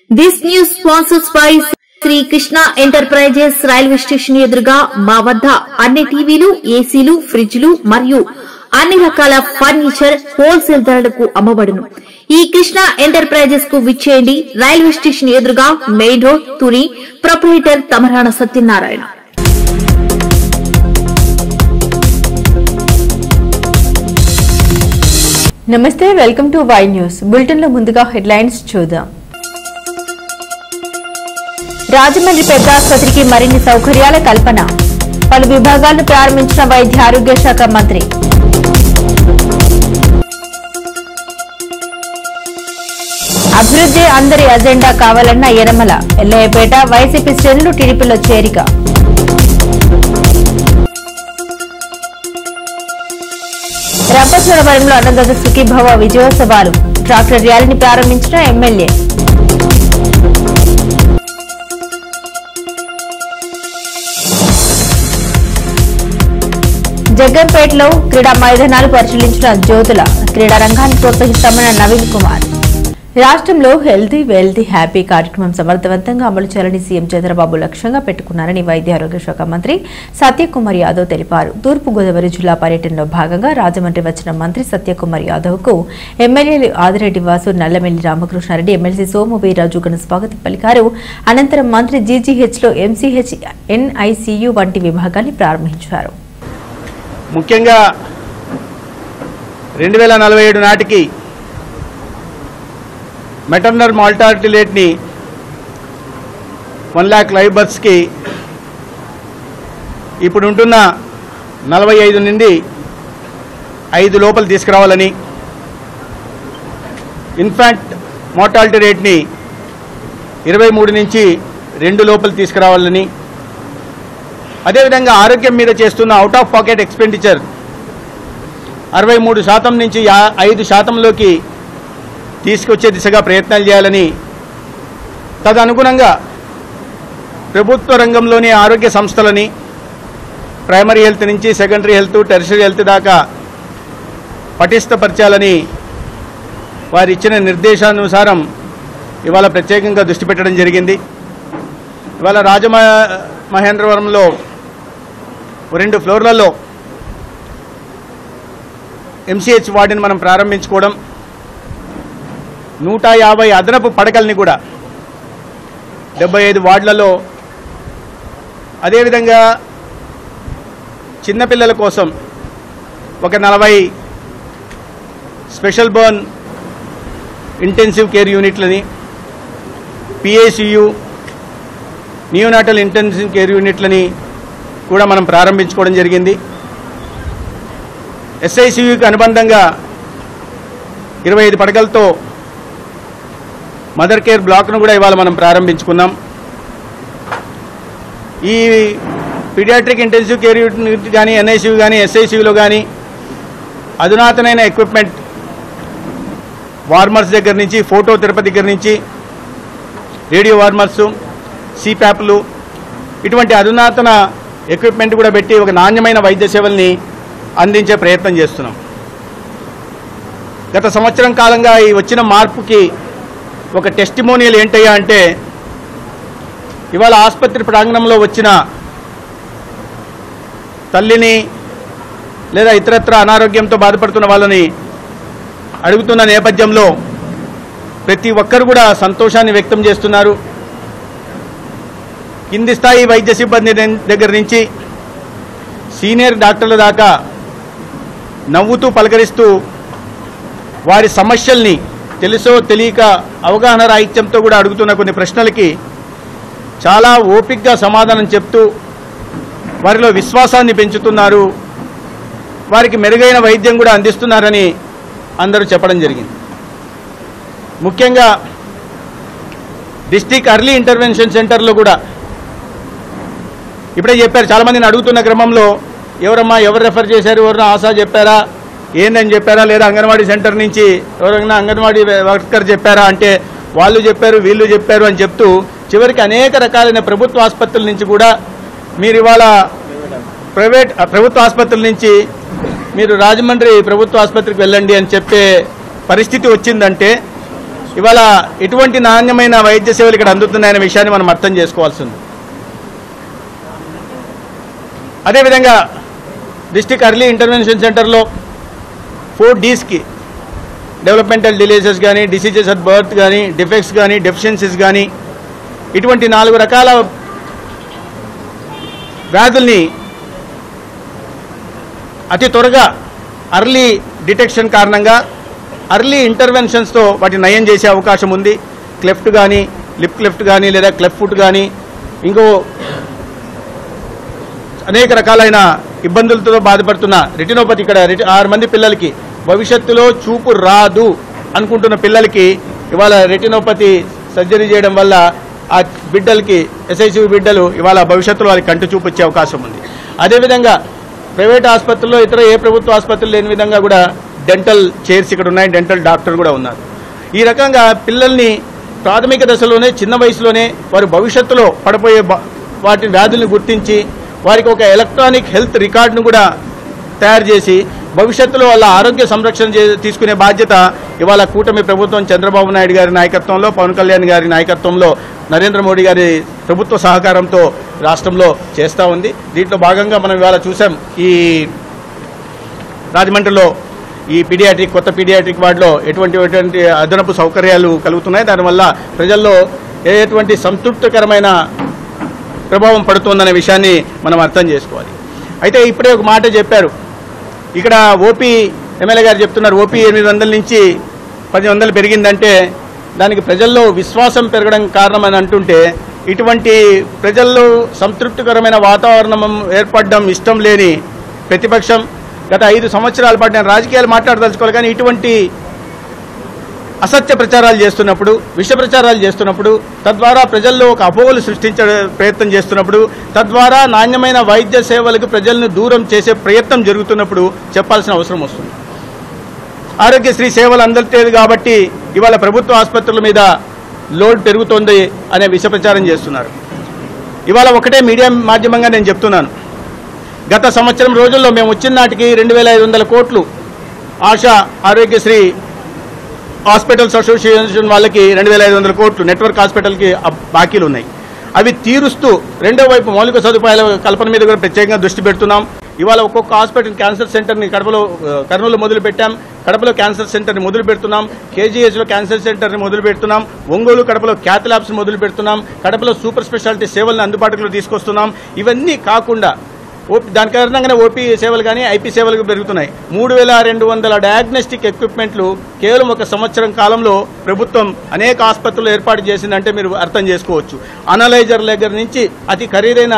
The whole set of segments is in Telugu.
This news sponsored by Sri Krishna Enterprises railway station ఎదురుగా మా వద్ద అన్ని టీవీలు, ఏసీలు, ఫ్రిడ్జ్లు మరియు అన్ని రకాల ఫర్నిచర్ హోల్సేల్ ధరలకు అమ్మబడును. ఈ కృష్ణ ఎంటర్ప్రైజెస్ కు విచ్చేయండి. రైల్వే స్టేషన్ ఎదురుగా main road, Tuni. Proprietor Tamarana Satyanarayana. నమస్తే, welcome to Y news. Bulletin లో ముందుగా హెడ్లైన్స్ చూద్దాం. రాజమండ్రి పెద్ద ఆసుపత్రికి మరిన్ని సౌకర్యాల కల్పన. పలు విభాగాలను ప్రారంభించిన వైద్య ఆరోగ్య శాఖ మంత్రి. అభివృద్ధి అందరి అజెండా కావాలన్న యనమల. ఎల్లయ్యపేట వైసీపీ శ్రేణులు టీడీపీలో చేరిక. రంపచోడవరంలో అన్నదాత సుఖీభవ విజయోత్సవాలు. ట్రాక్టర్ ర్యాలీని ప్రారంభించిన ఎమ్మెల్యే. జగ్గంపేటలో క్రీడా మైదానాలు పరిశీలించిన జ్యోతుల. క్రీడా రంగాన్ని ప్రోత్సహిస్తామన్న నవీన్ కుమార్. రాష్ట్రంలో హెల్తీ వెల్తీ హ్యాపీ కార్యక్రమం సమర్థవంతంగా అమలు చేయాలని సీఎం చంద్రబాబు లక్ష్యంగా పెట్టుకున్నారని వైద్య ఆరోగ్య శాఖ మంత్రి సత్యకుమార్ యాదవ్ తెలిపారు. తూర్పుగోదావరి జిల్లా పర్యటనలో భాగంగా రాజమండ్రి వచ్చిన మంత్రి సత్యకుమార్ యాదవ్ కు ఎమ్మెల్యేలు ఆదిరెడ్డి వాసు, నల్లమెల్లి రామకృష్ణారెడ్డి, ఎమ్మెల్సీ సోము వీర్రాజు ఘన స్వాగతం పలికారు. అనంతరం మంత్రి జీజీహెచ్ లో ఎంసీహెచ్, ఎన్ఐసీయూ వంటి విభాగాన్ని ప్రారంభించారు. ముఖ్యంగా 2047 నాటికి మెటర్నల్ మార్టాలిటీ రేట్ని 1 lakh లైవ్ బర్త్స్కి ఇప్పుడు ఉంటున్న 45 నుండి 5 లోపల తీసుకురావాలని, ఇన్ఫాంట్ మార్టాలిటీ రేట్ని 23 నుంచి 2 లోపల తీసుకురావాలని, అదేవిధంగా ఆరోగ్యం మీద చేస్తున్న అవుట్ ఆఫ్ పాకెట్ ఎక్స్పెండిచర్ 63% నుంచి 5%లోకి తీసుకొచ్చే దిశగా ప్రయత్నాలు చేయాలని, తదనుగుణంగా ప్రభుత్వ రంగంలోని ఆరోగ్య సంస్థలని ప్రైమరీ హెల్త్ నుంచి సెకండరీ హెల్త్, టెర్షరీ హెల్త్ దాకా పటిష్టపరచాలని వారు ఇచ్చిన నిర్దేశానుసారం ఇవాళ ప్రత్యేకంగా దృష్టి పెట్టడం జరిగింది. ఇవాళ రాజమహేంద్రవరంలో 2 ఫ్లోర్లలో ఎంసీహెచ్ వార్డుని మనం ప్రారంభించుకోవడం, 150 అదనపు పడకల్ని కూడా 75 వార్డులలో, అదేవిధంగా చిన్నపిల్లల కోసం ఒక 40 స్పెషల్ బర్న్ ఇంటెన్సివ్ కేర్ యూనిట్లని, పిఏసియు నియోనాటల్ ఇంటెన్సివ్ కేర్ యూనిట్లని కూడా మనం ప్రారంభించుకోవడం జరిగింది. ఎస్ఐసియుకి అనుబంధంగా 25 పడకలతో మదర్ కేర్ బ్లాక్ను కూడా ఇవాళ మనం ప్రారంభించుకున్నాం. ఈ పీడియాట్రిక్ ఇంటెన్సివ్ కేర్ యూనిట్ కానీ, ఎన్ఐసియు కానీ, ఎస్ఐసియులో కానీ అధునాతనమైన ఎక్విప్మెంట్, వార్మర్స్ దగ్గర నుంచి, ఫోటోథెరపీ దగ్గర నుంచి, రేడియో వార్మర్సు, సిప్యాప్లు, ఇటువంటి అధునాతన ఎక్విప్మెంట్ కూడా పెట్టి ఒక నాణ్యమైన వైద్య సేవల్ని అందించే ప్రయత్నం చేస్తున్నాం. గత సంవత్సరం కాలంగా ఈ వచ్చిన మార్పుకి ఒక టెస్టిమోనియల్ ఏంటయ్యా అంటే, ఇవాళ ఆసుపత్రి ప్రాంగణంలో వచ్చిన తల్లిని లేదా ఇతరత్ర అనారోగ్యంతో బాధపడుతున్న వాళ్ళని అడుగుతున్న నేపథ్యంలో ప్రతి ఒక్కరు కూడా సంతోషాన్ని వ్యక్తం చేస్తున్నారు. కింది స్థాయి వైద్య సిబ్బంది దగ్గర నుంచి సీనియర్ డాక్టర్ల దాకా నవ్వుతూ పలకరిస్తూ వారి సమస్యల్ని తెలుసో తెలియక అవగాహన రాహిత్యంతో కూడా అడుగుతున్న కొన్ని ప్రశ్నలకి చాలా ఓపికగా సమాధానం చెప్తూ వారిలో విశ్వాసాన్ని పెంచుతున్నారు, వారికి మెరుగైన వైద్యం కూడా అందిస్తున్నారని అందరూ చెప్పడం జరిగింది. ముఖ్యంగా డిస్ట్రిక్ట్ ఎర్లీ ఇంటర్వెన్షన్ సెంటర్లో కూడా ఇప్పుడే చెప్పారు, చాలామందిని అడుగుతున్న క్రమంలో ఎవరమ్మా, ఎవరు రెఫర్ చేశారు, ఎవరైనా ఆశా చెప్పారా, ఏందని చెప్పారా, లేదా అంగన్వాడీ సెంటర్ నుంచి ఎవరైనా అంగన్వాడీ వర్కర్ చెప్పారా అంటే వాళ్ళు చెప్పారు, వీళ్ళు చెప్పారు అని చెప్తూ చివరికి అనేక రకాలైన ప్రభుత్వ ఆసుపత్రుల నుంచి కూడా మీరు ఇవాళ ప్రభుత్వ ఆసుపత్రుల నుంచి మీరు రాజమండ్రి ప్రభుత్వ ఆసుపత్రికి వెళ్ళండి అని చెప్పే పరిస్థితి వచ్చిందంటే ఇవాళ ఎటువంటి నాణ్యమైన వైద్య సేవలు ఇక్కడ అందుతున్నాయనే విషయాన్ని మనం అర్థం చేసుకోవాల్సి ఉంది. అదేవిధంగా డిస్ట్రిక్ట్ ఎర్లీ ఇంటర్వెన్షన్ సెంటర్లో 4 Dsకి డెవలప్మెంటల్ డిలేసెస్ కానీ, డిసీజెస్ అట్ బర్త్ కానీ, డిఫెక్ట్స్ కానీ, డెఫిషియన్సీస్ కానీ, ఇటువంటి 4 రకాల వ్యాధుల్ని అతి త్వరగా అర్లీ డిటెక్షన్ కారణంగా అర్లీ ఇంటర్వెన్షన్స్తో వాటిని నయం చేసే అవకాశం ఉంది. క్లెఫ్ట్ కానీ, లిప్ క్లెఫ్ట్ కానీ, లేదా క్లెఫ్ట్ ఫుట్ కానీ, ఇంకో అనేక రకాలైన ఇబ్బందులతో బాధపడుతున్న రెటినోపతి, ఇక్కడ 6 మంది పిల్లలకి భవిష్యత్తులో చూపు రాదు అనుకుంటున్న పిల్లలకి ఇవాళ రెటినోపతి సర్జరీ చేయడం వల్ల ఆ బిడ్డలకి, ఎస్ఐసివి బిడ్డలు ఇవాళ భవిష్యత్తులో వాళ్ళకి కంటి చూపు వచ్చే అవకాశం ఉంది. అదేవిధంగా ప్రైవేట్ ఆసుపత్రుల్లో, ఇతర ఏ ప్రభుత్వ ఆసుపత్రులు లేని విధంగా కూడా డెంటల్ చైర్స్ ఇక్కడ ఉన్నాయి, డెంటల్ డాక్టర్ కూడా ఉన్నారు. ఈ రకంగా పిల్లల్ని ప్రాథమిక దశలోనే, చిన్న వయసులోనే వారి భవిష్యత్తులో పడిపోయే వాటి వ్యాధుల్ని గుర్తించి వారికి ఒక ఎలక్ట్రానిక్ హెల్త్ రికార్డును కూడా తయారు చేసి భవిష్యత్తులో వాళ్ళ ఆరోగ్య సంరక్షణ తీసుకునే బాధ్యత ఇవాళ కూటమి ప్రభుత్వం చంద్రబాబు నాయుడు గారి నాయకత్వంలో, పవన్ కళ్యాణ్ గారి నాయకత్వంలో, నరేంద్ర మోడీ గారి ప్రభుత్వ సహకారంతో రాష్ట్రంలో చేస్తూ ఉంది. దీంట్లో భాగంగా మనం ఇవాళ చూసాం, ఈ రాజమండ్రిలో ఈ కొత్త పీడియాట్రిక్ వార్డులో ఎటువంటి అదనపు సౌకర్యాలు కలుగుతున్నాయి, దానివల్ల ప్రజల్లో ఎటువంటి సంతృప్తికరమైన ప్రభావం పడుతుందనే విషయాన్ని మనం అర్థం చేసుకోవాలి. అయితే ఇప్పుడే ఒక మాట చెప్పారు, ఇక్కడ ఓపీ ఎమ్మెల్యే గారు చెప్తున్నారు, ఓపీ 800 నుంచి 1000 పెరిగిందంటే దానికి ప్రజల్లో విశ్వాసం పెరగడం కారణమని అంటుంటే, ఇటువంటి ప్రజల్లో సంతృప్తికరమైన వాతావరణం ఏర్పడడం ఇష్టం లేని ప్రతిపక్షం గత 5 సంవత్సరాల పాటు, నేను రాజకీయాలు మాట్లాడదలుచుకోవాలి కానీ, ఇటువంటి అసత్య ప్రచారాలు చేస్తున్నప్పుడు, విష ప్రచారాలు చేస్తున్నప్పుడు, తద్వారా ప్రజల్లో ఒక అపోహలు సృష్టించే ప్రయత్నం చేస్తున్నప్పుడు, తద్వారా నాణ్యమైన వైద్య సేవలకు ప్రజలను దూరం చేసే ప్రయత్నం జరుగుతున్నప్పుడు చెప్పాల్సిన అవసరం వస్తుంది. ఆరోగ్యశ్రీ సేవలు అందట్లేదు కాబట్టి ఇవాళ ప్రభుత్వ ఆసుపత్రుల మీద లోడ్ పెరుగుతోంది అనే విష ప్రచారం చేస్తున్నారు. ఇవాళ ఒకటే మీడియా మాధ్యమంగా నేను చెప్తున్నాను, గత సంవత్సరం రోజుల్లో మేము వచ్చిన నాటికి 2500 కోట్లు ఆశా ఆరోగ్యశ్రీ హాస్పిటల్స్ అసోసియేషన్ వాళ్ళకి 2500 కోట్లు నెట్వర్క్ హాస్పిటల్కి బాకీలు ఉన్నాయి. అవి తీరుస్తూ రెండో వైపు మౌలిక సదుపాయాల కల్పన మీద కూడా ప్రత్యేకంగా దృష్టి పెడుతున్నాం. ఇవాళ ఒక్కొక్క హాస్పిటల్, క్యాన్సర్ సెంటర్ని కర్నూలు మొదలు పెట్టాం, కడపలో క్యాన్సర్ సెంటర్ని మొదలు పెడుతున్నాం, కేజీహెచ్లో క్యాన్సర్ సెంటర్ని మొదలు పెడుతున్నాం, ఒంగోలు కడపలో క్యాత్ ల్యాబ్స్ మొదలు పెడుతున్నాం, కడపలో సూపర్ స్పెషాలిటీ సేవలను అందుబాటులో తీసుకొస్తున్నాం. ఇవన్నీ కాకుండా దాని కారణంగానే ఓపీ సేవలు కానీ, ఐపీ సేవలు పెరుగుతున్నాయి. 3200 డయాగ్నోస్టిక్ ఎక్విప్మెంట్లు కేవలం ఒక సంవత్సరం కాలంలో ప్రభుత్వం అనేక ఆసుపత్రులు ఏర్పాటు చేసిందంటే మీరు అర్థం చేసుకోవచ్చు. అనలైజర్ల దగ్గర నుంచి అతి ఖరీదైన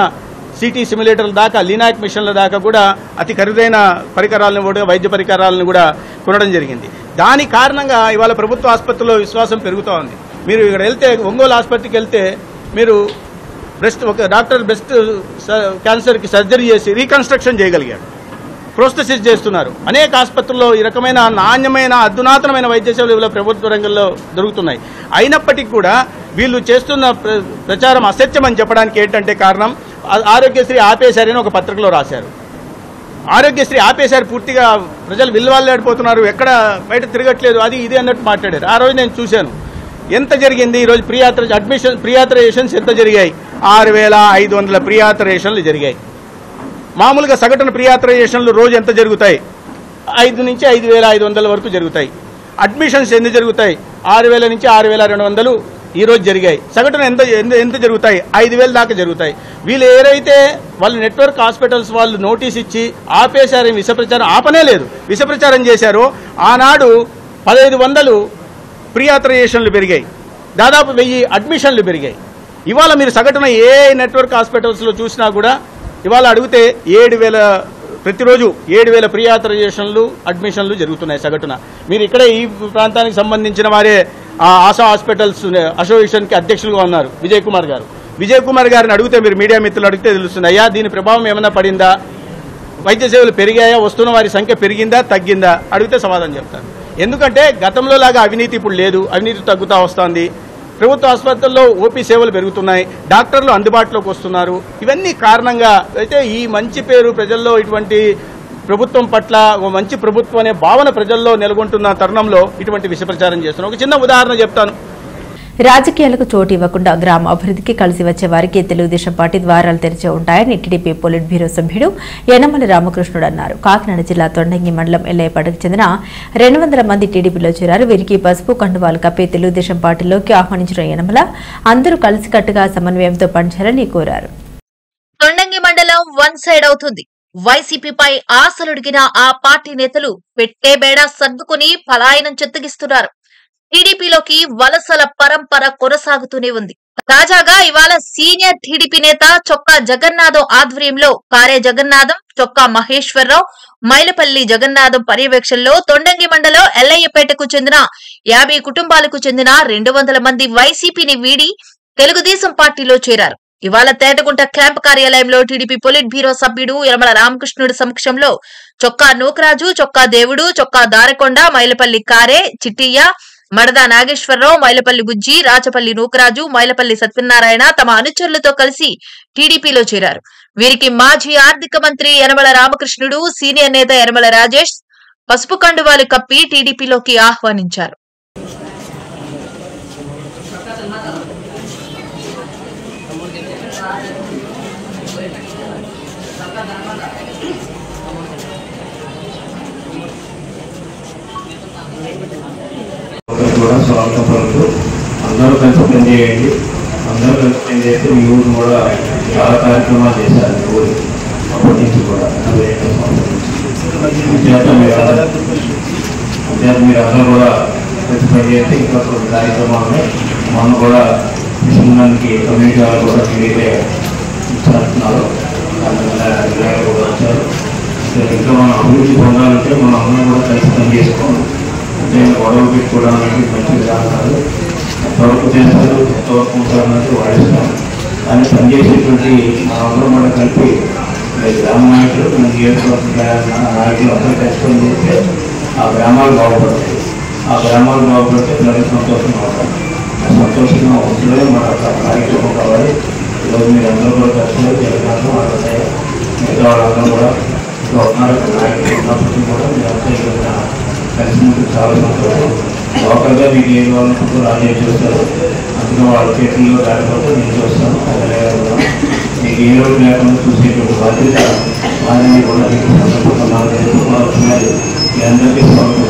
సిటీ సిమ్యులేటర్ల దాకా, లీనాక్ మిషన్ల దాకా కూడా అతి ఖరీదైన పరికరాలను కూడా, వైద్య పరికరాలను కూడా కొనడం జరిగింది. దాని కారణంగా ఇవాళ ప్రభుత్వ ఆసుపత్రుల్లో విశ్వాసం పెరుగుతూ ఉంది. మీరు ఇక్కడ వెళ్తే, ఒంగోలు ఆసుపత్రికి వెళ్తే, మీరు ఒక డాక్టర్ బ్రెస్ట్ క్యాన్సర్కి సర్జరీ చేసి రీకన్స్ట్రక్షన్ చేయగలిగాడు, ప్రోస్థెసిస్ చేస్తున్నారు. అనేక ఆసుపత్రుల్లో ఈ రకమైన నాణ్యమైన, అధునాతనమైన వైద్య సేవలు ఇవాళ ప్రభుత్వ రంగంలో దొరుకుతున్నాయి. అయినప్పటికీ కూడా వీళ్ళు చేస్తున్న ప్రచారం అసత్యం అని చెప్పడానికి ఏంటంటే కారణం, ఆరోగ్యశ్రీ ఆపేశారని ఒక పత్రికలో రాశారు. ఆరోగ్యశ్రీ ఆపేశారు, పూర్తిగా ప్రజలు విలువలాడిపోతున్నారు, ఎక్కడ బయట తిరగట్లేదు, అది ఇది అన్నట్టు మాట్లాడారు. ఆ రోజు నేను చూశాను ఎంత జరిగింది. ఈరోజు ప్రియాథరైజేషన్స్ ఎంత జరిగాయి? 6500 ప్రియాథరైజేషన్లు జరిగాయి. మామూలుగా సగటున ప్రియాథరైజేషన్లు రోజు ఎంత జరుగుతాయి? 5 నుంచి 5500 వరకు జరుగుతాయి. అడ్మిషన్స్ ఎన్ని జరుగుతాయి? 6000 నుంచి 6200 ఈ రోజు జరిగాయి. సగటున ఎంత జరుగుతాయి? 5000 దాకా జరుగుతాయి. వీళ్ళు ఏదైతే వాళ్ళు నెట్వర్క్ హాస్పిటల్స్ వాళ్ళు నోటీస్ ఇచ్చి ఆపేశారని విషప్రచారం, ఆపనే లేదు, విషప్రచారం చేశారో ఆనాడు 1500 ప్రియాథరైజేషన్లు పెరిగాయి, దాదాపు 1000 అడ్మిషన్లు పెరిగాయి. ఇవాళ మీరు సగటున ఏ నెట్వర్క్ హాస్పిటల్స్లో చూసినా కూడా ఇవాళ అడిగితే 7000 ప్రతిరోజు 7000 ప్రియాథరైజేషన్లు, అడ్మిషన్లు జరుగుతున్నాయి సగటున. మీరు ఇక్కడ ఈ ప్రాంతానికి సంబంధించిన వారే ఆశా హాస్పిటల్స్ అసోసియేషన్కి అధ్యక్షులుగా ఉన్నారు విజయ్ కుమార్ గారు. విజయ్ కుమార్ గారిని అడిగితే, మీరు మీడియా మిత్రులు అడిగితే తెలుస్తుంది, అయ్యా దీని ప్రభావం ఏమైనా పడిందా, వైద్య సేవలు పెరిగాయా, వస్తున్న వారి సంఖ్య పెరిగిందా తగ్గిందా అడిగితే సమాధానం చెప్తారు. ఎందుకంటే గతంలో లాగా అవినీతి ఇప్పుడు లేదు, అవినీతి తగ్గుతూ వస్తుంది, ప్రభుత్వ ఆసుపత్రుల్లో ఓపీ సేవలు పెరుగుతున్నాయి, డాక్టర్లు అందుబాటులోకి వస్తున్నారు. ఇవన్నీ కారణంగా అయితే ఈ మంచి పేరు ప్రజల్లో ఇటువంటి ప్రభుత్వం పట్ల ఒక మంచి ప్రభుత్వం అనే భావన ప్రజల్లో నెలకొంటున్న తరుణంలో ఇటువంటి విష ప్రచారం చేస్తున్నాం. ఒక చిన్న ఉదాహరణ చెప్తాను. రాజకీయాలకు చోటు ఇవ్వకుండా గ్రామ అభివృద్ధికి కలిసి వచ్చే వారికి తెలుగుదేశం పార్టీ ద్వారాలు తెరిచి ఉంటాయని టీడీపీ పొలిట్ బ్యూరో సభ్యుడు యనమల రామకృష్ణుడు అన్నారు. కాకినాడ జిల్లా తొండంగి మండలం ఎల్లయ్యపాడుకు చెందిన 200 మంది టీడీపీలో చేరారు. వీరికి పసుపు కండువాలు కప్పి తెలుగుదేశం పార్టీలోకి ఆహ్వానించిన యనమల అందరూ కలిసికట్టుగా సమన్వయంతో పనిచేయాలని కోరారు. తొండంగి మండలం వన్ సైడ్ అవుతుంది. వైసీపీపై ఆశలుడిగిన ఆ పార్టీ నేతలు పెట్టే బేడా సర్దుకుని పలాయనం చెత్తగిస్తున్నారు. టీడీపీలోకి వలసల పరంపర కొనసాగుతూనే ఉంది. తాజాగా ఇవాళ సీనియర్ టీడీపీ నేత చొక్కా జగన్నాథం ఆధ్వర్యంలో కారే జగన్నాథం, చొక్కా మహేశ్వరరావు, మైలపల్లి జగన్నాథం పర్యవేక్షణలో తొండంగి మండలం ఎల్లయ్యపేటకు చెందిన 50 కుటుంబాలకు చెందిన 200 మంది వైసీపీని వీడి తెలుగుదేశం పార్టీలో చేరారు. ఇవాళ తేటగుంట క్యాంప్ కార్యాలయంలో టీడీపీ పొలిట్ బ్యూరో సభ్యుడు యనమల రామకృష్ణుడి సమక్షంలో చొక్కా నూకరాజు, చొక్కా దేవుడు, చొక్కా దారకొండ, మైలపల్లి కారే, చిట్టియ్య, మడదా నాగేశ్వరరావు, మైలపల్లి బుజ్జి, రాచపల్లి నూకరాజు, మైలపల్లి సత్యనారాయణ తమ అనుచరులతో కలిసి టీడీపీలో చేరారు. వీరికి మాజీ ఆర్థిక మంత్రి యనమల రామకృష్ణుడు, సీనియర్ నేత యనమల రాజేష్ పసుపు కండువాలు కప్పి టీడీపీలోకి ఆహ్వానించారు. కూడా స్వాగతం పలుకుతూ అందరూ కలిసి పనిచేయండి. అందరూ కలిసి పనిచేస్తే మీ ఊరు కూడా చాలా కార్యక్రమాలు చేశారు. మీ ఊరు అప్పటి నుంచి కూడా 45 సంవత్సరాల నుంచి మీరు అందరూ కూడా కలిసి పనిచేస్తే ఇంకా కొన్ని కార్యక్రమాలని మనం కూడా తీసుకున్నానికి కమ్యూనిటీ వాళ్ళు కూడా మీరైతే చేస్తున్నారు. కూడా వచ్చారు. ఇంకా మనం అభివృద్ధి పొందాలంటే మనం అందరం కూడా కలిసి పనిచేసుకోవాలి. అంటే గొడవ పెట్టుకోవడానికి మంచి విధానాలు ఎంతవరకు చేస్తారు, ఎంతవరకు ఉంటారన్నది వాడిస్తాం. కానీ పనిచేసేటువంటి మనందరం కూడా కలిపి గ్రామ నాయకులు, మన నియోజకవర్గ నాయకులు అందరూ కలిసి పనిచేస్తే ఆ గ్రామాలు బాగుపడతాయి. ఆ గ్రామాలు బాగుపడితే ప్రజలు సంతోషంగా ఉంటారు. ఆ సంతోషంగా ఉంటుందే మన కార్యక్రమం కావాలి. ఈరోజు మీరు అందరూ కూడా కలిసి జగన్నాథం ఆడుతాయి. మిగతా వాళ్ళందరూ కూడా నాయకులు ఉన్నప్పటికీ కూడా మీరంతా కలిసి చాలా సంతోషం. లోకల్గా మీకు ఏది వాళ్ళకు రాజే చూస్తారు. అందులో వాళ్ళ చేతుల్లో రాకపోతే నేను చూస్తాను. మీకు ఏ రోజు లేకుండా చూసేటువంటి బాధ్యత వారిని కూడా మీకు సందర్భంగా మీ అందరికీ స్వాగతం.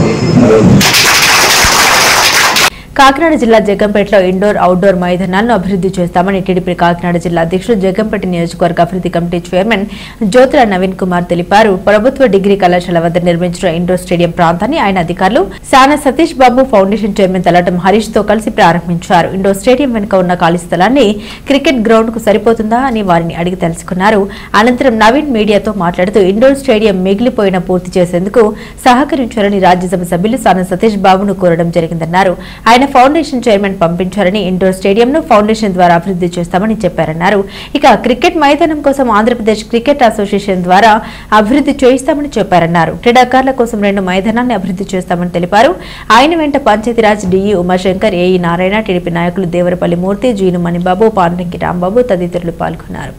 కాకినాడ జిల్లా జగ్గంపేటలో ఇండోర్, అవుట్డోర్ మైదానాలను అభివృద్ధి చేస్తామని టీడీపీ కాకినాడ జిల్లా అధ్యక్షుడు, జగ్గంపేట నియోజకవర్గ అభివృద్ధి కమిటీ చైర్మన్ జ్యోతుల నవీన్ కుమార్ తెలిపారు. ప్రభుత్వ డిగ్రీ కళాశాల వద్ద నిర్మించిన ఇండోర్ స్టేడియం ప్రాంతాన్ని ఆయన అధికారులు సానా సతీష్ బాబు ఫౌండేషన్ చైర్మన్ తలటం హరీష్ తో కలిసి ప్రారంభించారు. ఇండోర్ స్టేడియం వెనుక ఉన్న ఖాళీ స్థలాన్ని క్రికెట్ గ్రౌండ్ కు సరిపోతుందా అని వారిని అడిగి తెలుసుకున్నారు. అనంతరం నవీన్ మీడియాతో మాట్లాడుతూ ఇండోర్ స్టేడియం మిగిలిపోయిన పూర్తి చేసేందుకు సహకరించాలని రాజ్యసభ సభ్యులు సానా సతీష్ బాబును కోరడం జరిగిందన్నారు. ఆయన ఫౌండేషన్ చైర్మన్ పంపించారని, ఇండోర్ స్టేడియంను ఫౌండేషన్ ద్వారా అభివృద్ధి చేస్తామని చెప్పారన్నారు. ఇక క్రికెట్ మైదానం కోసం ఆంధ్రప్రదేశ్ క్రికెట్ అసోసియేషన్ ద్వారా అభివృద్ధి చేయిస్తామని చెప్పారన్నారు. క్రీడాకారుల కోసం 2 మైదానాన్ని అభివృద్ధి చేస్తామని తెలిపారు. ఆయన వెంట Panchayati Raj DE Umashankar, AE Narayana, TDP నాయకులు దేవరపల్లి మూర్తి, జీను మణిబాబు, పాండ్రంకి రాంబాబు తదితరులు పాల్గొన్నారు.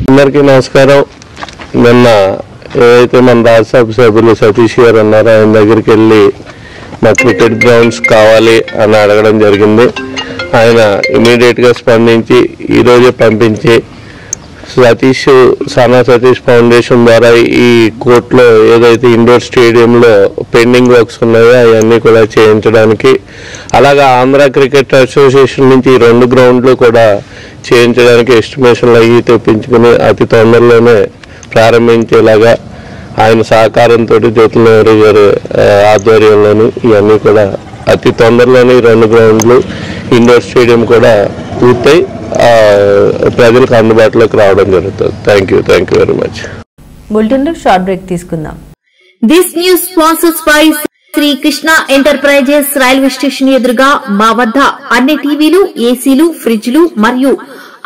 అందరికీ నమస్కారం. నిన్న ఏదైతే మన రాజ్యసభ సభ్యులు సతీష్ గారు ఉన్నారో ఆయన దగ్గరికి వెళ్ళి మా క్రికెట్ గ్రౌండ్స్ కావాలి అని అడగడం జరిగింది. ఆయన ఇమీడియట్గా స్పందించి ఈరోజే పంపించి సానా సతీష్ ఫౌండేషన్ ద్వారా ఈ కోర్టులో ఏదైతే ఇండోర్ స్టేడియంలో పెండింగ్ వర్క్స్ ఉన్నాయో అవన్నీ కూడా చేయించడానికి, అలాగా ఆంధ్ర క్రికెట్ అసోసియేషన్ నుంచి ఈ 2 గ్రౌండ్లు కూడా చేయించడానికి ఎస్టిమేషన్లు అయ్యి తెప్పించుకుని అతి తొందరలోనే ప్రారంభించేలాగా ఆయన సహకారంతో జ్యోతుల నెహ్రూ గారి ఆధ్వర్యంలోని ఇవన్నీ కూడా అతి తొందరలోనే 2 గ్రౌండ్లు ఇండోర్ స్టేడియం కూడా పూర్తయి ప్రజలకు అందుబాటులోకి రావడం జరుగుతుంది. Thank you very much. Bulletin లో షార్ట్ బ్రేక్ తీసుకుందాం. This news sponsors by Shri Krishna enterprises. Railway station ఎదురుగా మా వద్ద అన్ని టీవీలు, ఏసీలు, ఫ్రిడ్జ్లు మరియు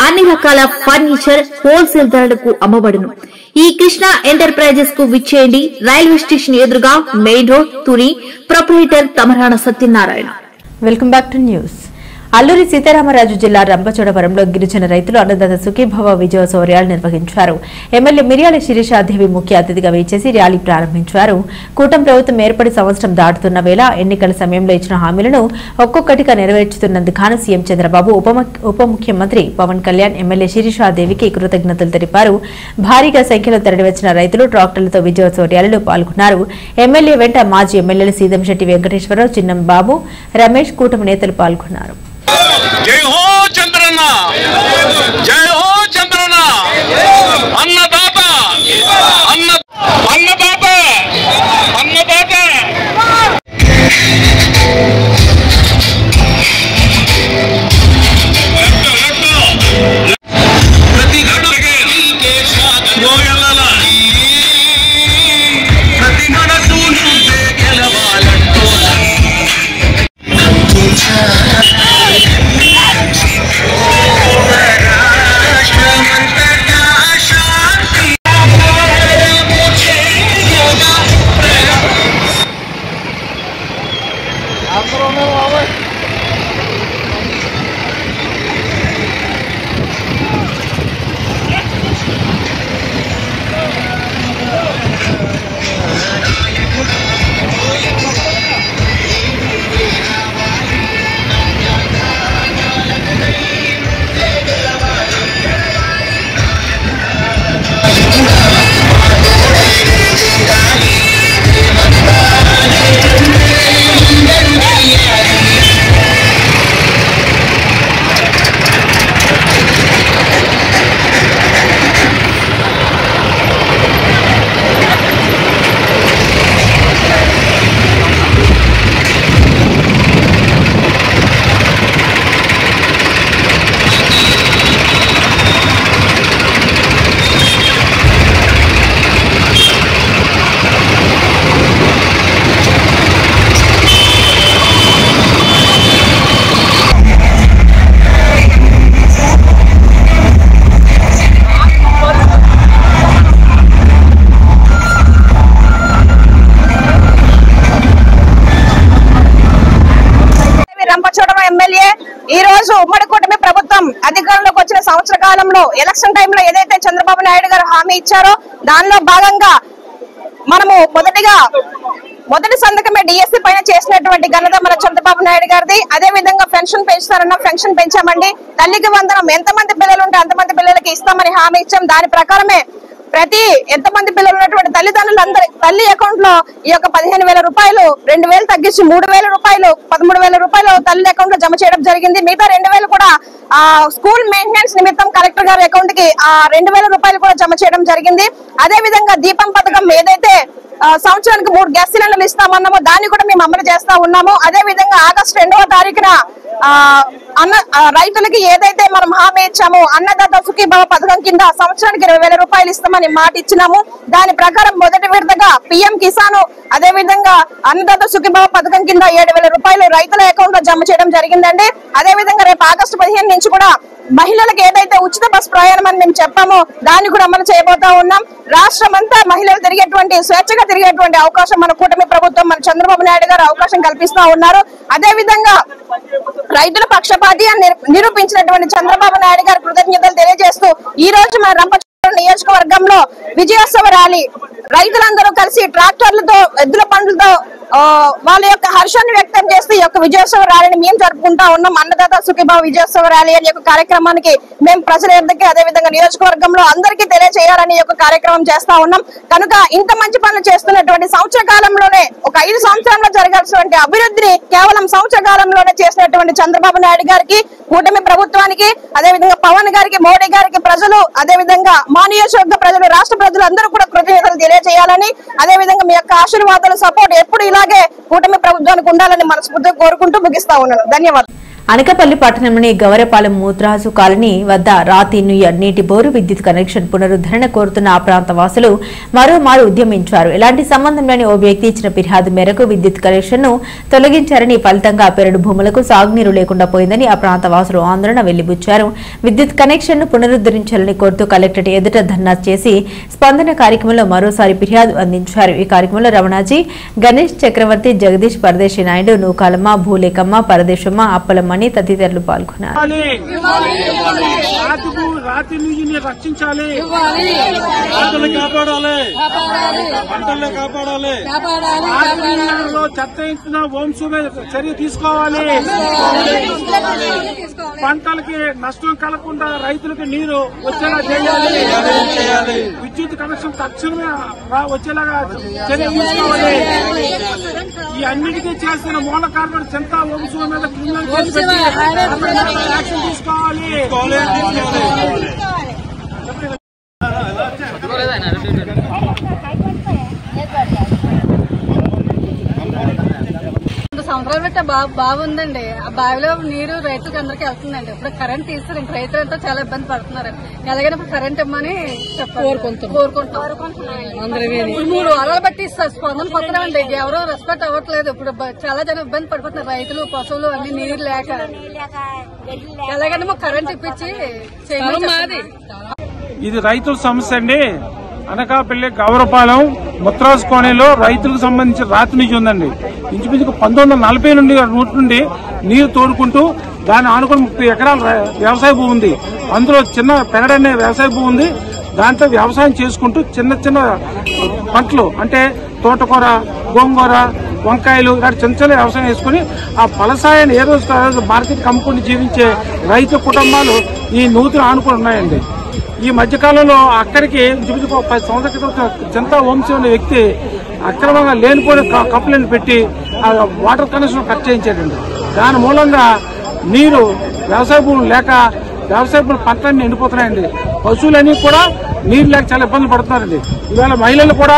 అన్ని రకాల ఫర్నిచర్ హోల్సేల్ ధరలకు అమ్మబడును. ఈ కృష్ణ ఎంటర్ప్రైజెస్ కు విచ్చేయండి. రైల్వే స్టేషన్ ఎదురుగా main road, Tuni. Proprietor Tamarana Satyanarayana. Welcome back to news. Alluri Sitaramaraju జిల్లా రంపచోడవరంలో గిరిజన రైతులు అన్నదాత సుఖీభవ విజయోత్సవాలు నిర్వహించారు. ఎమ్మెల్యే మిర్యాల శిరీషాదేవి ముఖ్య అతిథిగా విచ్చేసి ర్యాలీ ప్రారంభించారు. కూటమి ప్రభుత్వం ఏర్పడి సంవత్సరం దాటుతున్న వేళ ఎన్నికల సమయంలో ఇచ్చిన హామీలను ఒక్కొక్కటిగా నెరవేర్చుతున్నందుకు సీఎం చంద్రబాబు, ఉప ముఖ్యమంత్రి పవన్ కళ్యాణ్, ఎమ్మెల్యే శిరీషాదేవికి కృతజ్ఞతలు తెలిపారు. భారీగా సంఖ్యలో తరలివచ్చిన రైతులు ట్రాక్టర్లతో విజయోత్సవ ర్యాలీలో పాల్గొన్నారు. ఎమ్మెల్యే వెంట మాజీ ఎమ్మెల్యేలు సీదంశెట్టి వెంకటేశ్వరరావు, చిన్నం బాబు, రమేష్, కూటమి నేతలు పాల్గొన్నారు. జై హో చంద్రన్న, జై హో చంద్రన్న, అన్నదాత అన్నదాత అన్నదాత. ప్రతి గడుగే ప్రతి మనసు గెలవాలంటూ ఈ రోజు ఉమ్మడి కూటమి ప్రభుత్వం అధికారంలోకి వచ్చిన సంవత్సర కాలంలో ఎలక్షన్ టైంలో ఏదైతే చంద్రబాబు నాయుడు గారు హామీ ఇచ్చారో దానిలో భాగంగా మనము మొదటి సంతకమే డిఎస్సీ పైన చేసినటువంటి ఘనత మన చంద్రబాబు నాయుడు గారిది. అదే విధంగా పెన్షన్ పెంచుతారన్నా పెన్షన్ పెంచామండి. తల్లికి వందనం, ఎంతమంది పిల్లలు ఉంటే అంతమంది పిల్లలకి ఇస్తామని హామీ ఇచ్చాం. దాని ప్రకారమే ప్రతి ఎంతమంది పిల్లలు ఉన్నటువంటి తల్లిదండ్రులందరి తల్లి అకౌంట్ లో ఈ యొక్క 15,000 రూపాయలు 2,000 తగ్గించి 3,000 రూపాయలు 13,000 రూపాయలు తల్లి అకౌంట్ లో జమ చేయడం జరిగింది. మిగతా 2,000 కూడా స్కూల్ మెయింటెనెన్స్ నిమిత్తం కలెక్టర్ గారి అకౌంట్ కి 2,000 రూపాయలు కూడా జమ చేయడం జరిగింది. అదే విధంగా దీపం పథకం ఏదైతే సంవత్సరానికి 3 గ్యాస్ సిలిండర్లు ఇస్తామన్నామో దాన్ని కూడా మేము అమలు చేస్తా ఉన్నాము. అదే విధంగా ఆగస్టు 2వ తారీఖున రైతులకి ఏదైతే మనం హామీ ఇచ్చామో అన్నదాత సుఖీభవ పథకం కింద సంవత్సరానికి 20,000 రూపాయలు ఇస్తామని మాట ఇచ్చినాము. దాని ప్రకారం మొదటి విడతగా పిఎం కిసాన్, అదే విధంగా అన్నదాత సుఖీభవ పథకం కింద 7,000 రూపాయలు రైతుల అకౌంట్ లో జమ చేయడం జరిగిందండి. అదే విధంగా రేపు ఆగస్టు 15 నుంచి కూడా మహిళలకు ఏదైతే ఉచిత బస్ ప్రయాణం అని మేము చెప్పామో దాన్ని కూడా అమలు చేయబోతా ఉన్నాం. రాష్ట్రం అంతా మహిళలు తిరిగేటువంటి స్వేచ్ఛగా తిరిగేటువంటి అవకాశం మన కూటమి ప్రభుత్వం మన చంద్రబాబు నాయుడు గారు అవకాశం కల్పిస్తా ఉన్నారు. అదే విధంగా రైతుల పక్షపాతి అని నిరూపించినటువంటి చంద్రబాబు నాయుడు గారు కృతజ్ఞతలు తెలియజేస్తూ ఈ రోజు మన రంపచోడవరం నియోజకవర్గంలో విజయోత్సవ ర్యాలీ రైతులందరూ కలిసి ట్రాక్టర్లతో ఎద్దుల బండ్లతో వాళ్ళ యొక్క హర్షాన్ని వ్యక్తం చేస్తూ ఈ యొక్క విజయోత్సవ ర్యాలీని మేము జరుపుకుంటా ఉన్నాం. అన్నదాత సుఖీభావ విజయోత్సవ ర్యాలీ అనే యొక్క కార్యక్రమానికి మేము ప్రజల యొద్దకి అదేవిధంగా నియోజకవర్గంలో అందరికీ తెలియజేయాలని యొక్క కార్యక్రమం చేస్తా ఉన్నాం. కనుక ఇంత మంచి పనులు చేస్తున్నటువంటి సంవత్సర కాలంలోనే ఒక 5 సంవత్సరంలో జరగాల్సినటువంటి అభివృద్ధిని కేవలం సంవత్సర కాలంలోనే చేసినటువంటి చంద్రబాబు నాయుడు గారికి, కూటమి ప్రభుత్వానికి, అదేవిధంగా పవన్ గారికి, మోడీ గారికి ప్రజలు, అదేవిధంగా మా నియోజకవర్గ ప్రజలు, రాష్ట్ర ప్రజలు అందరూ కూడా కృతజ్ఞతలు తెలియజేయాలని, అదేవిధంగా మీ యొక్క ఆశీర్వాదాలు సపోర్ట్ ఎప్పుడు ఇలాగే కూటమి ప్రభుత్వానికి ఉండాలని మనస్ఫూర్తిగా కోరుకుంటూ ముగిస్తా ఉన్నాను. ధన్యవాదాలు. అనకాపల్లి పట్టణంలోని గవరపాలెం మూత్రాజు కాలనీ వద్ద రాతి నుయ్య నీటి బోరు విద్యుత్ కనెక్షన్ పునరుద్ధరణ కోరుతున్న ఆ ప్రాంత వాసులు మరోమారు ఉద్యమించారు. ఎలాంటి సంబంధం లేని ఓ వ్యక్తి ఇచ్చిన ఫిర్యాదు మేరకు విద్యుత్ కనెక్షన్ ను తొలగించారని, ఫలితంగా పెరడు భూములకు సాగునీరు లేకుండా పోయిందని ఆ ప్రాంత వాసులు ఆందోళన వెళ్లిబుచ్చారు. విద్యుత్ కనెక్షన్ ను పునరుద్ధరించాలని కోరుతూ కలెక్టరేట్ ఎదుట ధర్నా చేసి స్పందన కార్యక్రమంలో మరోసారి ఫిర్యాదు అందించారు. ఈ కార్యక్రమంలో రమణాజీ, గణేష్ చక్రవర్తి, జగదీష్, పరదేశి నాయుడు, నూకాలమ్మ, భూలేకమ్మ, పరదేశమ్మ, అప్పలమ్మ తదితరులు పాల్గొన్నారు. రాతి నీటిని రక్షించాలి, పంటలు కాపాడాలి, పంటల్లో కాపాడాలి, చెత్త ఇచ్చిన వంశ చర్య తీసుకోవాలి, పంటలకి నష్టం కలగకుండా రైతులకి నీరు వచ్చేలా చేయాలి, విద్యుత్ కనెక్షన్ తక్షణమే వచ్చేలాగా చర్య తీసుకోవాలి. ఈ అన్నిటికీ చేసిన మూల కారణం చింతా వంశం మీద క్రిమినల్ కేసు యాక్షన్ తీసుకోవాలి. సంవత్సరాలు పెట్టి బాగుందండి. ఆ బావిలో నీరు రైతులకు అందరికీ వెళ్తుందండి. ఇప్పుడు కరెంట్ తీస్తారు, ఇంక రైతులంతా చాలా ఇబ్బంది పడుతున్నారు. ఎలాగైనా ఇప్పుడు కరెంట్ ఇవ్వమని కోరుకుంటున్నారు. 3 వారాలు బట్టి స్పందన పొందమండి. ఎవరో రెస్పెక్ట్ అవ్వట్లేదు. ఇప్పుడు చాలా జనం ఇబ్బంది పడిపోతున్నారు, రైతులు, పశువులు అన్ని నీరు లేక. ఎలాగైనా మాకు కరెంట్ ఇప్పించి చేయాలి. ఇది రైతుల సమస్య అండి. అనకాపల్లి గవరపాలెం ముత్రాజు కోణంలో రైతులకు సంబంధించిన రాతి నీటి ఉందండి. ఇంచుమించుకు 1940 నుండి రూట్ నుండి నీరు తోడుకుంటూ దాన్ని ఆనుకుని 30 ఎకరాల వ్యవసాయ భూమి ఉంది. అందులో చిన్న పెరడనే వ్యవసాయ భూమి ఉంది. దాంట్లో వ్యవసాయం చేసుకుంటూ చిన్న చిన్న పంటలు అంటే తోటకూర, గోంగూర, వంకాయలు ఇలాంటి చిన్న చిన్న వ్యవసాయం వేసుకుని ఆ ఫలసాయాన్ని ఏ రోజు మార్కెట్కి అమ్ముకుని జీవించే రైతు కుటుంబాలు ఈ నూతిని ఆనుకుని ఉన్నాయండి. ఈ మధ్యకాలంలో అక్కడికి 10 సంవత్సరాల క్రితం చింతా వంశీ అనే వ్యక్తి అక్రమంగా లేనిపోయిన కంప్లైంట్ పెట్టి ఆ వాటర్ కనెక్షన్ కట్ చేయించాడండి. దాని మూలంగా నీరు వ్యవసాయ భూములు లేక వ్యవసాయ భూములు పంటలన్నీ ఎండిపోతున్నాయండి. పశువులన్నీ కూడా నీరు లేక చాలా ఇబ్బందులు పడుతున్నారండి. ఇవాళ మహిళలు కూడా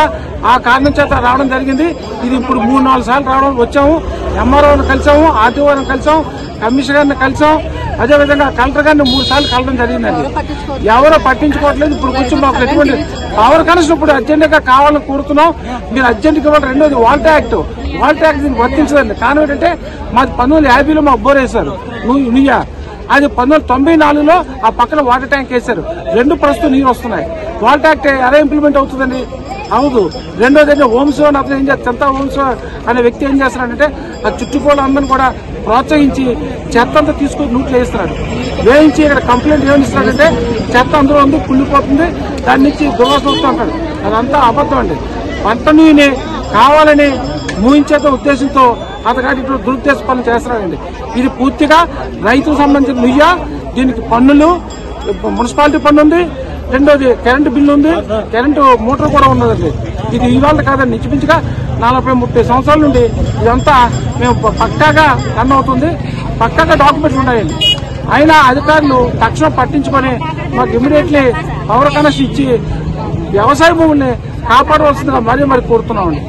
ఆ కారణం చేత రావడం జరిగింది. ఇది ఇప్పుడు 3-4 సార్లు వచ్చాము. ఎంఆర్ఓని కలిసాము, ఆర్టీఓని కలిసాం, కమిషనర్ గారిని కలిసాం, అదేవిధంగా కలెక్టర్ గారిని 3 సార్లు కలవడం జరిగిందండి. ఎవరో పట్టించుకోవట్లేదు. ఇప్పుడు కొంచెం మాకు ఎటువంటి పవర్ కనెక్షన్ ఇప్పుడు అర్జెంట్ గా కావాలని కోరుతున్నాం. మీరు అర్జెంట్ గా ఇవ్వాలి. రెండోది వాల్టా యాక్ట్ దీనికి వర్తించదండి. కారణం ఏంటంటే మాది 1950లో మాకు బోర్ వేశారు నుయ్య. అది 1994లో ఆ పక్కన వాటర్ ట్యాంక్ వేశారు. 2 ప్రస్తుతం నీరు వస్తున్నాయి. వాల్టా యాక్ట్ ఎలా ఇంప్లిమెంట్ అవుతుందండి? అవును. రెండోది ఓంసో అని అతను ఏం చేస్తారు, చింతా ఓంసో అనే వ్యక్తి ఏం చేస్తున్నాడంటే ఆ చుట్టుకోళ్ళ అందరిని కూడా ప్రోత్సహించి చెత్త అంతా తీసుకొని నూట్లు వేస్తున్నాడు. వేయించి ఇక్కడ కంప్లైంట్ ఏమని ఇస్తున్నాడంటే చెత్త అందులో ఉంది, కుళ్ళిపోతుంది, దాని నుంచి దుర్వాసన వస్తూ ఉంటాడు. అదంతా అబద్ధం అండి. పంట నీని కావాలని మూయించేత ఉద్దేశంతో అతగాడి దురుద్దేశ పనులు చేస్తున్నాడండి. ఇది పూర్తిగా రైతులకు సంబంధించిన నుయ్య. దీనికి పన్నులు, మున్సిపాలిటీ పన్ను ఉంది, రెండోది కరెంటు బిల్లు ఉంది, కరెంటు మోటార్ కూడా ఉన్నదండి. ఇది ఇవాళ కాదండి, ఇంచుమించుగా 40-30 సంవత్సరాల నుండి ఇదంతా మేము పక్కాగా రన్ అవుతుంది. పక్కాగా డాక్యుమెంట్లు ఉన్నాయండి. అయినా అధికారులు తక్షణం పట్టించుకొని మాకు ఇమీడియట్లీ పవర్ కనెక్షన్ ఇచ్చి వ్యవసాయ భూముల్ని కాపాడవలసిందిగా మరి కోరుతున్నామండి.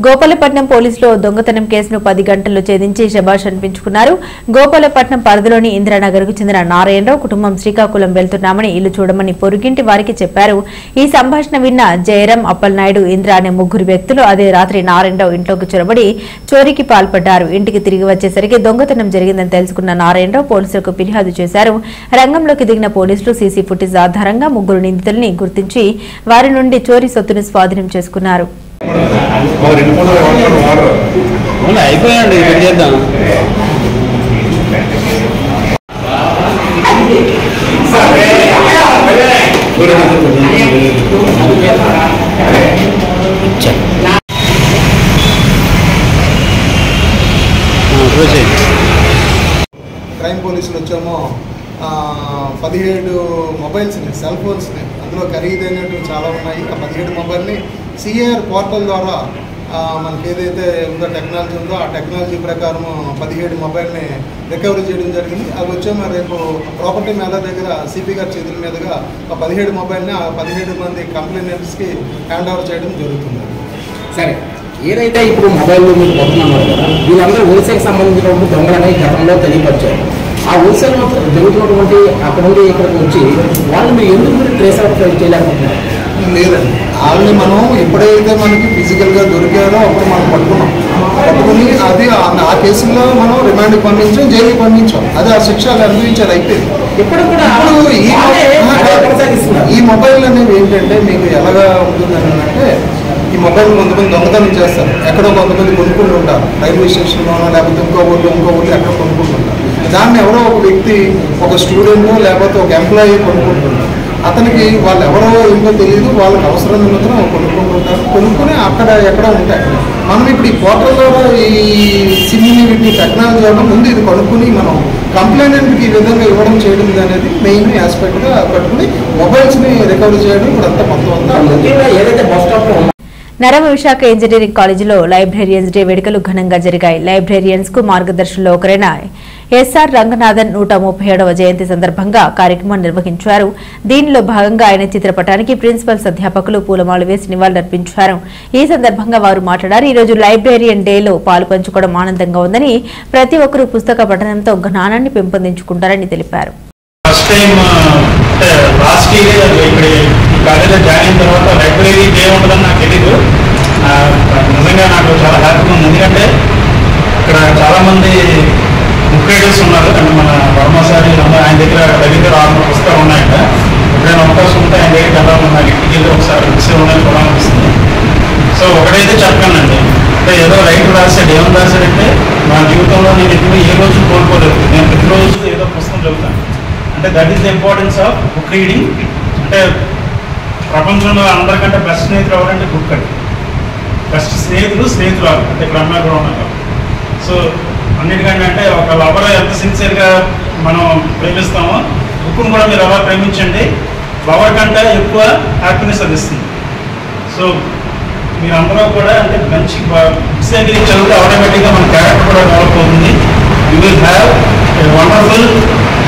గోపాలపట్నం పోలీసులు దొంగతనం కేసును 10 గంటల్లో ఛేదించి శభాష్ అనిపించుకున్నారు. గోపాలపట్నం పరిధిలోని ఇంద్రానగర్ కు చెందిన నారాయణరావు కుటుంబం శ్రీకాకుళం వెళ్తున్నామని ఇల్లు చూడమని పొరుగింటి వారికి చెప్పారు. ఈ సంభాషణ విన్న జయరాం, అప్పలనాయుడు, ఇంద్ర అనే 3 వ్యక్తులు అదే రాత్రి నారాయణరావు ఇంట్లోకి చొరబడి చోరీకి పాల్పడ్డారు. ఇంటికి తిరిగి వచ్చేసరికి దొంగతనం జరిగిందని తెలుసుకున్న నారాయణరావు పోలీసులకు ఫిర్యాదు చేశారు. రంగంలోకి దిగిన పోలీసులు సీసీ ఫుటేజ్ ఆధారంగా 3 నిందితుల్ని గుర్తించి వారి నుండి చోరీ సొత్తును స్వాధీనం చేసుకున్నారు. అయిపోయాడు చేద్దాం. క్రైమ్ పోలీసులు వచ్చామో 17 మొబైల్స్ని, సెల్ ఫోన్స్ని, అందులో ఖరీదైనవి చాలా ఉన్నాయి. ఆ 17 మొబైల్ని సిఆర్ పోర్టల్ ద్వారా మనకి ఏదైతే ఉందో టెక్నాలజీ ఉందో ఆ టెక్నాలజీ ప్రకారం 17 మొబైల్ని రికవరీ చేయడం జరిగింది. అవి వచ్చామో రేపు ప్రాపర్టీ మేళ దగ్గర సిపి గారి చేతుల మీదుగా ఆ 17 మొబైల్ని ఆ 17 మంది కంప్లైంట్స్కి హ్యాండ్ ఓవర్ చేయడం జరుగుతుంది. సరే, ఏదైతే ఇప్పుడు మొబైల్లో మీరు కొడుతున్నారు కదా, వీళ్ళందరూ హోల్సేల్కి సంబంధించినటువంటి దొంగలనే గతంలో తెలియపరిచారు. ఆ హోల్సేల్ జరుగుతున్నటువంటి అక్కడ నుండి ఇక్కడికి వచ్చి వాళ్ళు మీరు ఎందుకు మీరు ట్రేస్ అవుట్ చేయలేకపోతున్నారు? లేదండి, వాళ్ళని మనం ఎప్పుడైతే మనకి ఫిజికల్గా దొరికారో అప్పుడు మనం పట్టుకుని అది ఆ కేసులో మనం రిమాండ్కి పంపించాం, జైలుకి పంపించాం. అది ఆ శిక్ష అనుభవించారు. అయితే ఇప్పుడు ఈ మొబైల్ అనేవి ఏంటంటే మీకు ఎలాగా ఉంటుందని అంటే, ఈ మొబైల్ కొంతమంది దొంగతనం చేస్తారు, ఎక్కడో కొంతమంది కొనుక్కుంటూ ఉంటారు, రైల్వే స్టేషన్లోనో లేకపోతే ఇంకో ఊళ్ళో ఎక్కడ కొనుక్కుంటుంటారు. దాన్ని ఎవరో ఒక వ్యక్తి, ఒక స్టూడెంట్ లేకపోతే ఒక ఎంప్లాయీ కొనుక్కుంటుంటారు. అతనికి వాళ్ళు ఎవరో ఏంటో తెలియదు, వాళ్ళకి అవసరం మాత్రం కొనుక్కుంటుంటారు. కొనుక్కొని అక్కడ ఎక్కడ ఉంటాయి. మనం ఇప్పుడు ఈ పోర్టల్ ద్వారా ఈ సిమ్ని టెక్నాలజీ ద్వారా ముందు ఇది కొనుక్కుని మనం కంప్లైంట్కి ఈ విధంగా ఇవ్వడం చేయడం అనేది మెయిన్ ఆస్పెక్ట్గా పట్టుకుని మొబైల్స్ని రికవరీ చేయడం ఇప్పుడు అంతా మొత్తం అంతా. ఏదైతే బస్ స్టాప్ నరమ విశాఖ ఇంజనీరింగ్ కాలేజీలో లైబ్రేరియన్స్ డే వేడుకలు ఘనంగా జరిగాయి. లైబ్రేరియన్స్ కు మార్గదర్శనంలో ఒకరైన ఎస్ఆర్ రంగనాథన్ 137వ జయంతి సందర్భంగా కార్యక్రమం నిర్వహించారు. దీనిలో భాగంగా ఆయన చిత్రపటానికి ప్రిన్సిపల్స్ అధ్యాపకులు పూలమాలు వేసి నివాళులర్పించారు. ఈ సందర్భంగా వారు మాట్లాడారు. ఈ రోజు లైబ్రేరియన్ డేలో పాలు పంచుకోవడం ఆనందంగా ఉందని, ప్రతి ఒక్కరూ పుస్తక పఠనంతో జ్ఞానాన్ని పెంపొందించుకుంటారని తెలిపారు. లాస్ట్ ఇయర్ ఇక్కడ కాలేజీలో జాయిన్ అయిన తర్వాత లైబ్రరీ డే ఉంటుందని నాకు తెలీదు. నిజంగా నాకు చాలా హ్యాపీగా ఉంది. ఎందుకంటే ఇక్కడ చాలామంది బుక్ రైడర్స్ ఉన్నారు. అంటే మన వర్మసారి ఆయన దగ్గర 600 పుస్తకాలు ఉన్నాయంట. ఎప్పుడైనా అవకాశం ఉంటే ఆయన దగ్గరికి వెళ్ళాలని నాకు ఇంటికి ఒకసారి బుక్స్ ఉన్నాయని కూడా అనిపిస్తుంది. సో ఒకటైతే చెప్పానండి, అంటే ఏదో రైట్ రాశాడు, ఏమని రాశాడంటే నా జీవితంలో నేను ఎప్పుడు ఏ రోజు కోల్పోలేదు, నేను ప్రతిరోజు ఏదో పుస్తకం చదువుతాను. అంటే that is the importance of book reading. అంటే ప్రపంచంలో అందరికంటే బెస్ట్ స్నేహితులు ఎవరంటే బుక్ అండి. బెస్ట్ స్నేహితురాలు అంటే ఇక్కడ అమ్మాయి కూడా ఉన్నారు. సో అన్నిటికంటే అంటే ఒక లవర్ ఎంత సిన్సియర్గా మనం ప్రేమిస్తామో బుక్ను కూడా మీరు అలా ప్రేమించండి. లవర్ కంటే ఎక్కువ హ్యాపీనెస్ అది ఇస్తుంది. సో మీరందరూ కూడా అంటే మంచి బుక్స్ దగ్గర చదివితే ఆటోమేటిక్గా మన క్యారెక్టర్ కూడా డెవలప్ అవుతుంది. You will have a wonderful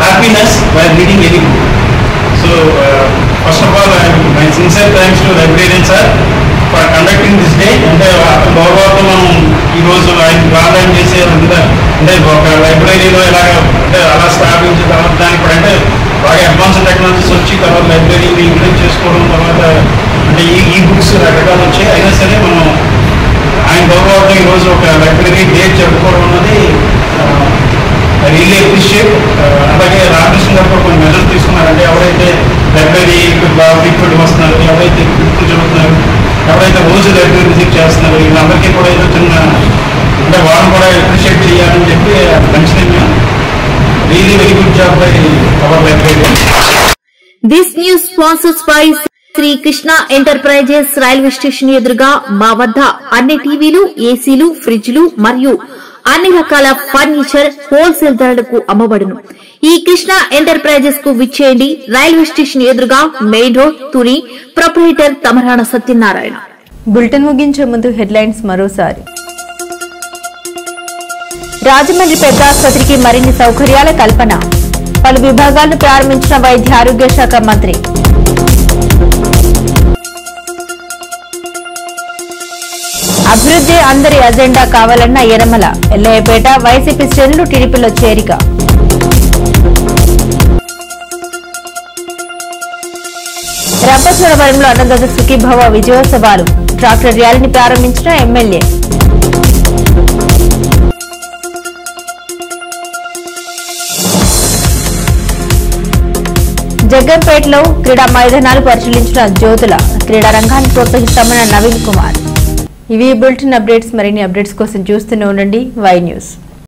happiness by reading any book. So first of all my sincere thanks to librarian sir for conducting this day. అంటే అతని గౌరవార్థం మనం ఈరోజు ఆయన ప్రారంభం చేసే అంటే ఒక లైబ్రరీలో ఇలాగ అంటే అలా స్థాపించిన తర్వాత దానికి కూడా అంటే బాగా అడ్వాన్స్డ్ టెక్నాలజీస్ వచ్చి తర్వాత లైబ్రరీని ఇంప్లిమెంట్ చేసుకోవడం తర్వాత అంటే ఈ బుక్స్ రకరకాలు వచ్చాయి. అయినా సరే మనం ఆయన గౌరవార్థం ఈరోజు ఒక లైబ్రరీ డే జరుపుకోవడం అన్నది రియల్లీ అప్రిషియేట్. అలాగే రామకృష్ణ గారు కూడా కొన్ని మెజర్స్ తీసుకున్నారంటే ఎవరైతే లైబ్రరీ బాగా ఫ్రీక్వెంట్ వస్తున్నారు, ఎవరైతే బుక్లు చదువుతున్నారు, ఎవరైతే రోజు లైబ్రరీ విజిట్ చేస్తున్నారు, వీళ్ళందరికీ కూడా ఏదో చిన్న అంటే వాళ్ళని కూడా అప్రిషియేట్ చేయాలని చెప్పి మంచిగా really very good job by our library. This news sponsors by Shri Krishna enterprises. Railway station ఎదురుగా మా వద్ద అన్ని టీవీలు, ఏసీలు, ఫ్రిడ్జ్లు మరియు అన్ని రకాల ఫర్నిచర్ హోల్సేల్ ధరలకు అమ్మబడును. ఈ కృష్ణ ఎంటర్ప్రైజెస్ కు విచ్చేయండి. రైల్వే స్టేషన్ ఎదురుగా main road, Tuni. Proprietor Tamarana Satyanarayana. Bulletin ముగించే ముందు హెడ్లైన్స్ మరోసారి. రాజమండ్రి పెద్ద ఆసుపత్రికి మరిన్ని సౌకర్యాల కల్పన. పలు విభాగాలను ప్రారంభించిన వైద్య ఆరోగ్య శాఖ మంత్రి. అభివృద్ధి అందరి అజెండా కావాలన్న యనమల. ఎల్లయ్యపేట వైసీపీ శ్రేణులు టీడీపీలో చేరిక. రంపచోడవరంలో అన్నదాత సుఖీభవ విజయోత్సవాలు. ట్రాక్టర్ ర్యాలీని ప్రారంభించిన ఎమ్మెల్యే. జగ్గంపేటలో క్రీడా మైదానాలు పరిశీలించిన జ్యోతుల. క్రీడా రంగాన్ని ప్రోత్సహిస్తామన్న నవీన్ కుమార్. ఇవి బులెటిన్ అప్డేట్స్. మరిన్ని అప్డేట్స్ కోసం చూస్తూనే ఉండండి వై న్యూస్.